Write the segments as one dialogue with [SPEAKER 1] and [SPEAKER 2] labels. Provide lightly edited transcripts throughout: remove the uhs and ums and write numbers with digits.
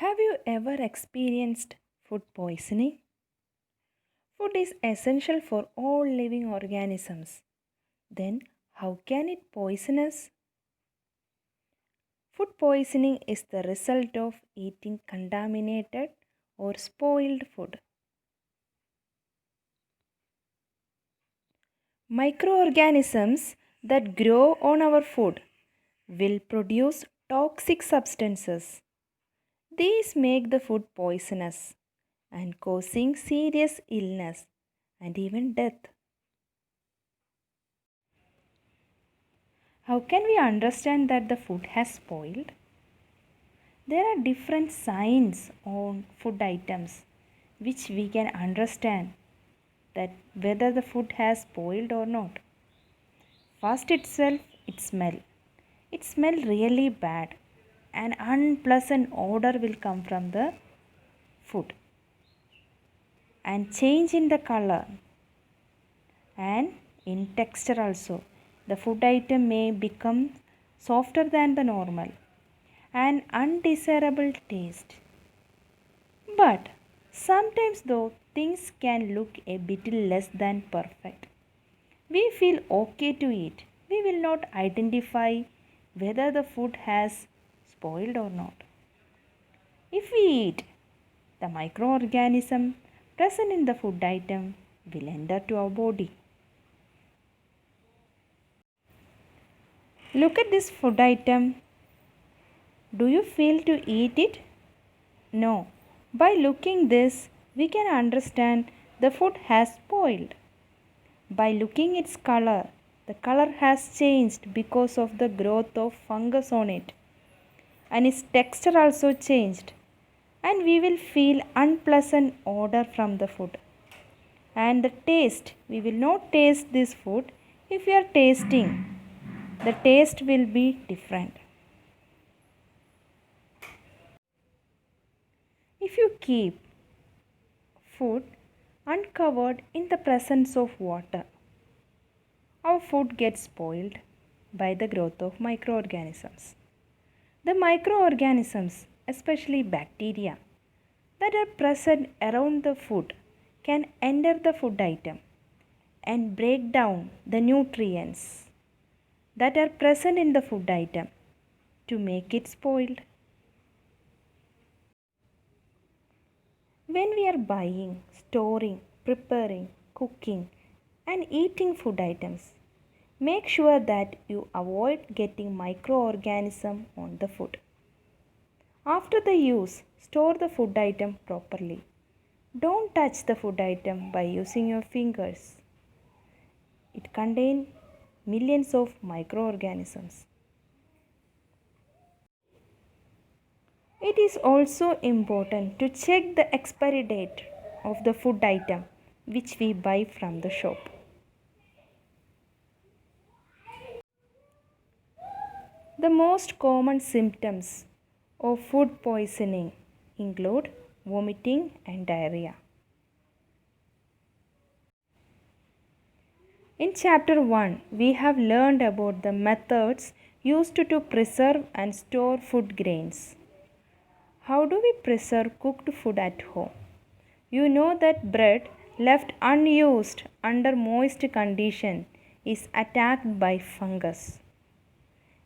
[SPEAKER 1] Have you ever experienced food poisoning? Food is essential for all living organisms. Then, how can it poison us? Food poisoning is the result of eating contaminated or spoiled food. Microorganisms that grow on our food will produce toxic substances. These make the food poisonous and causing serious illness and even death. How can we understand that the food has spoiled? There are different signs on food items which we can understand that whether the food has spoiled or not. First itself, it smell. It smell really bad. An unpleasant odor will come from the food. And change in the color and in texture also. The food item may become softer than the normal. An undesirable taste. But sometimes though things can look a bit less than perfect. We feel okay to eat. We will not identify whether the food has spoiled or not. If we eat, the microorganism present in the food item will enter to our body. Look at this food item. Do you feel to eat it? No. By looking this, we can understand the food has spoiled. By looking its color, the color has changed because of the growth of fungus on it. And its texture also changed. And we will feel unpleasant odor from the food. And the taste, we will not taste this food. If we are tasting, the taste will be different. If you keep food uncovered in the presence of water, our food gets spoiled by the growth of microorganisms. The microorganisms, especially bacteria, that are present around the food can enter the food item and break down the nutrients that are present in the food item to make it spoiled. When we are buying, storing, preparing, cooking, and eating food items, make sure that you avoid getting microorganism on the food. After the use, store the food item properly. Don't touch the food item by using your fingers. It contains millions of microorganisms. It is also important to check the expiry date of the food item which we buy from the shop. The most common symptoms of food poisoning include vomiting and diarrhea. In chapter 1, we have learned about the methods used to preserve and store food grains. How do we preserve cooked food at home? You know that bread left unused under moist condition is attacked by fungus.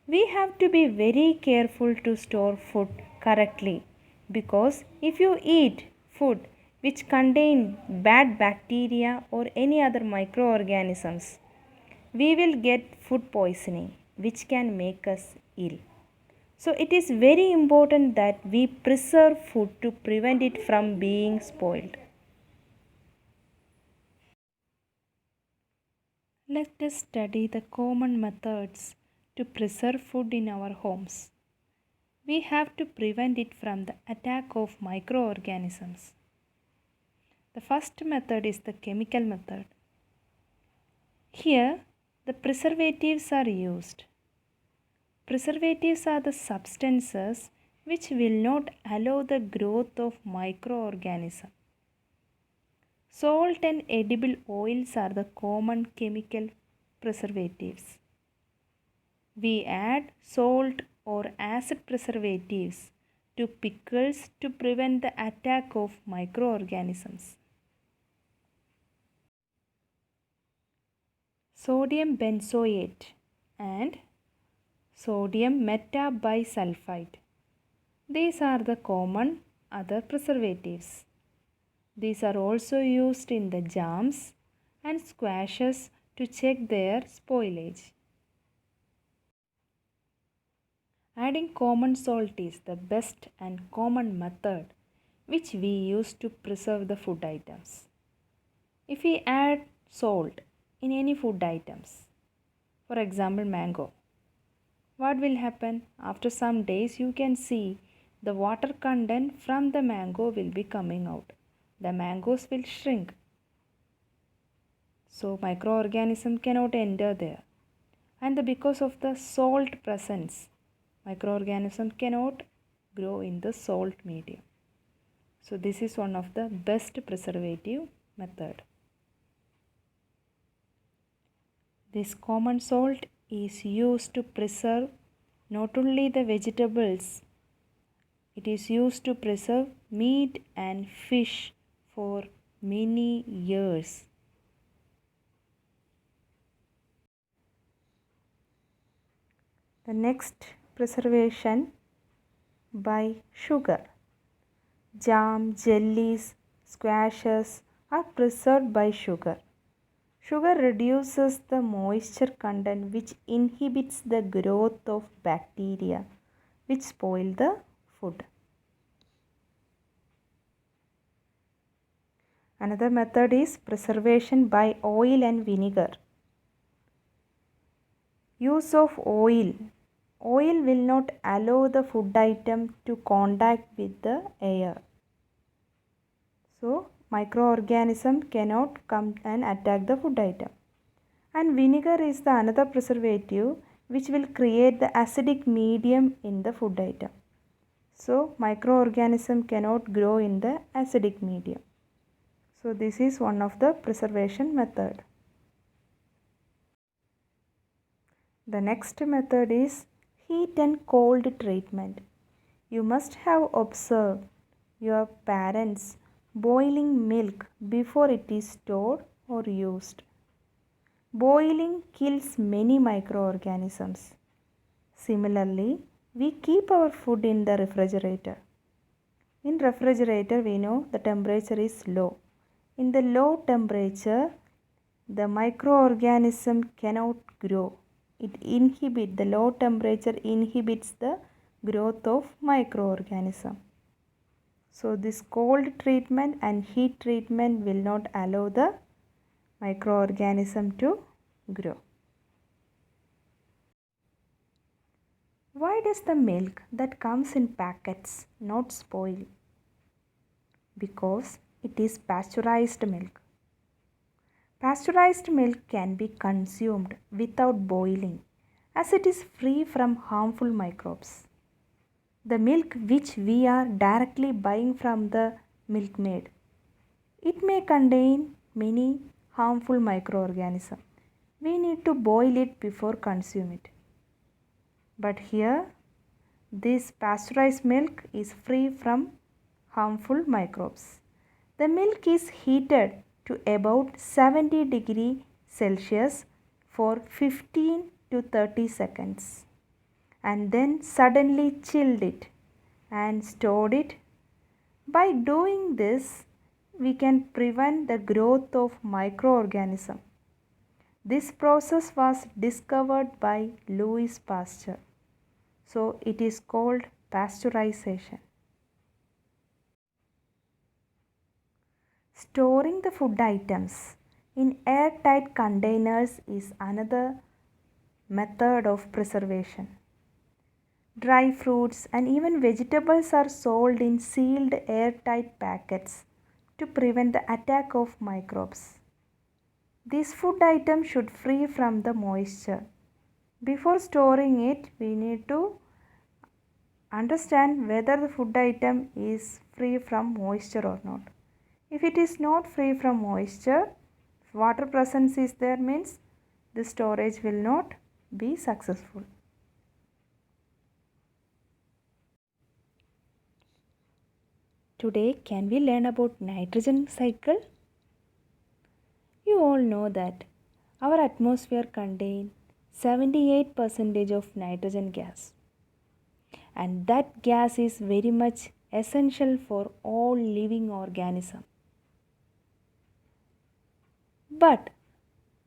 [SPEAKER 1] We have to be very careful to store food correctly because if you eat food which contain bad bacteria or any other microorganisms, we will get food poisoning which can make us ill. So it is very important that we preserve food to prevent it from being spoiled. Let us study the common methods to preserve food in our homes. We have to prevent it from the attack of microorganisms. The first method is the chemical method. Here, the preservatives are used. Preservatives are the substances which will not allow the growth of microorganisms. Salt and edible oils are the common chemical preservatives. We add salt or acid preservatives to pickles to prevent the attack of microorganisms. Sodium benzoate and sodium metabisulfite. These are the common other preservatives. These are also used in the jams and squashes to check their spoilage. Adding common salt is the best and common method which we use to preserve the food items. If we add salt in any food items, for example mango, what will happen? After some days you can see the water content from the mango will be coming out. The mangoes will shrink. So microorganism cannot enter there. And because of the salt presence, microorganism cannot grow in the salt medium. So this is one of the best preservative method. This common salt is used to preserve not only the vegetables, it is used to preserve meat and fish for many years. The next preservation by sugar. Jam, jellies, squashes are preserved by sugar. Sugar reduces the moisture content which inhibits the growth of bacteria which spoil the food. Another method is preservation by oil and vinegar. Use of oil. Oil will not allow the food item to contact with the air. So microorganism cannot come and attack the food item. And vinegar is the another preservative which will create the acidic medium in the food item. So microorganism cannot grow in the acidic medium. So this is one of the preservation method. The next method is heat and cold treatment. You must have observed your parents boiling milk before it is stored or used. Boiling kills many microorganisms. Similarly, we keep our food in the refrigerator. In refrigerator, we know the temperature is low. In the low temperature, the microorganism cannot grow. The low temperature inhibits the growth of microorganism. So this cold treatment and heat treatment will not allow the microorganism to grow. Why does the milk that comes in packets not spoil? Because it is pasteurized milk. Pasteurized milk can be consumed without boiling as it is free from harmful microbes. The milk which we are directly buying from the milkmaid, it may contain many harmful microorganisms. We need to boil it before consume it. But here, this pasteurized milk is free from harmful microbes. The milk is heated to about 70 degrees Celsius for 15 to 30 seconds and then suddenly chilled it and stored it. By doing this, we can prevent the growth of microorganisms. This process was discovered by Louis Pasteur. So it is called pasteurization. Storing the food items in airtight containers is another method of preservation. Dry fruits and even vegetables are sold in sealed airtight packets to prevent the attack of microbes. These food items should free from the moisture. Before storing it, we need to understand whether the food item is free from moisture or not. If it is not free from moisture, water presence is there means the storage will not be successful. Today, can we learn about nitrogen cycle? You all know that our atmosphere contains 78% of nitrogen gas, and that gas is very much essential for all living organisms. But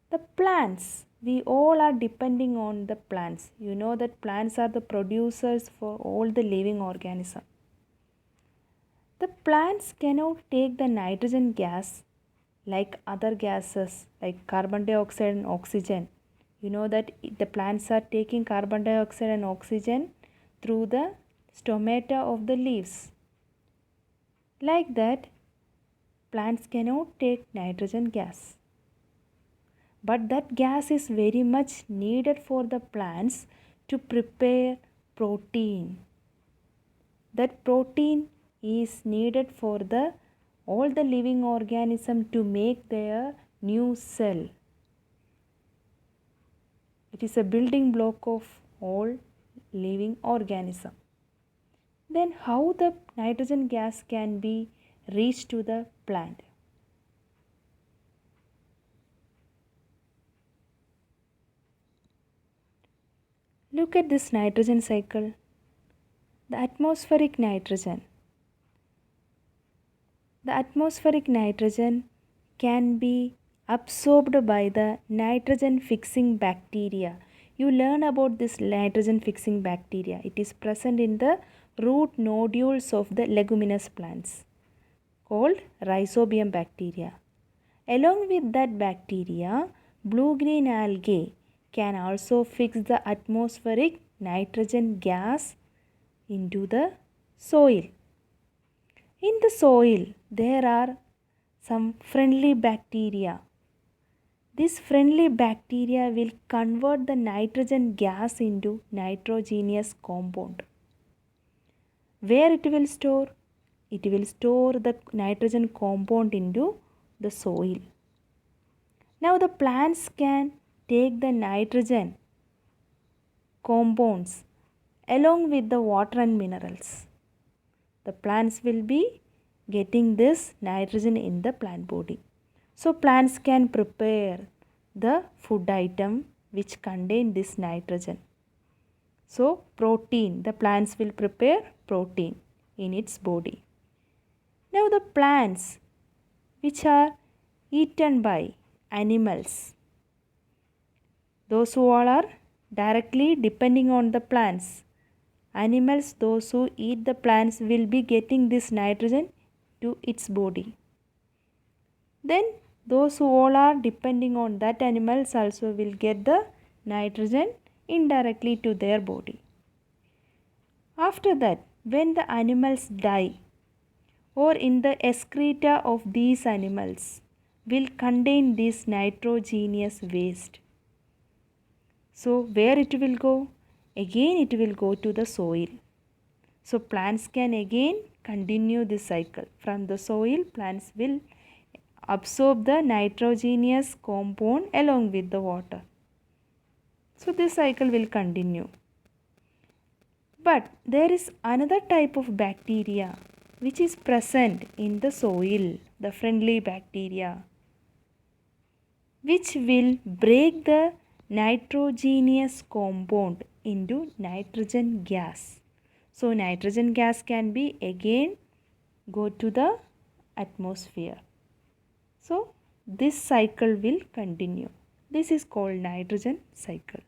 [SPEAKER 1] the plants, we all are depending on the plants. You know that plants are the producers for all the living organisms. The plants cannot take the nitrogen gas like other gases like carbon dioxide and oxygen. You know that the plants are taking carbon dioxide and oxygen through the stomata of the leaves. Like that, plants cannot take nitrogen gas. But that gas is very much needed for the plants to prepare protein. That protein is needed for the all the living organism to make their new cell. It is a building block of all living organism. Then how the nitrogen gas can be reached to the plant? Look at this nitrogen cycle. The atmospheric nitrogen. The atmospheric nitrogen can be absorbed by the nitrogen fixing bacteria. You learn about this nitrogen fixing bacteria. It is present in the root nodules of the leguminous plants called rhizobium bacteria. Along with that bacteria, blue-green algae can also fix the atmospheric nitrogen gas into the soil. In the soil, there are some friendly bacteria. This friendly bacteria will convert the nitrogen gas into nitrogenous compound. Where it will store? It will store the nitrogen compound into the soil. Now the plants can take the nitrogen compounds along with the water and minerals. The plants will be getting this nitrogen in the plant body. So plants can prepare the food item which contain this nitrogen. So protein, the plants will prepare protein in its body. Now the plants which are eaten by animals, those who all are directly depending on the plants. Animals, those who eat the plants, will be getting this nitrogen to its body. Then those who all are depending on that animals also will get the nitrogen indirectly to their body. After that, when the animals die or in the excreta of these animals will contain this nitrogenous waste. So where it will go? Again it will go to the soil. So plants can again continue this cycle. From the soil, plants will absorb the nitrogenous compound along with the water. So this cycle will continue. But there is another type of bacteria which is present in the soil, the friendly bacteria, which will break the nitrogenous compound into nitrogen gas. So nitrogen gas can be again go to the atmosphere. So this cycle will continue. This is called nitrogen cycle.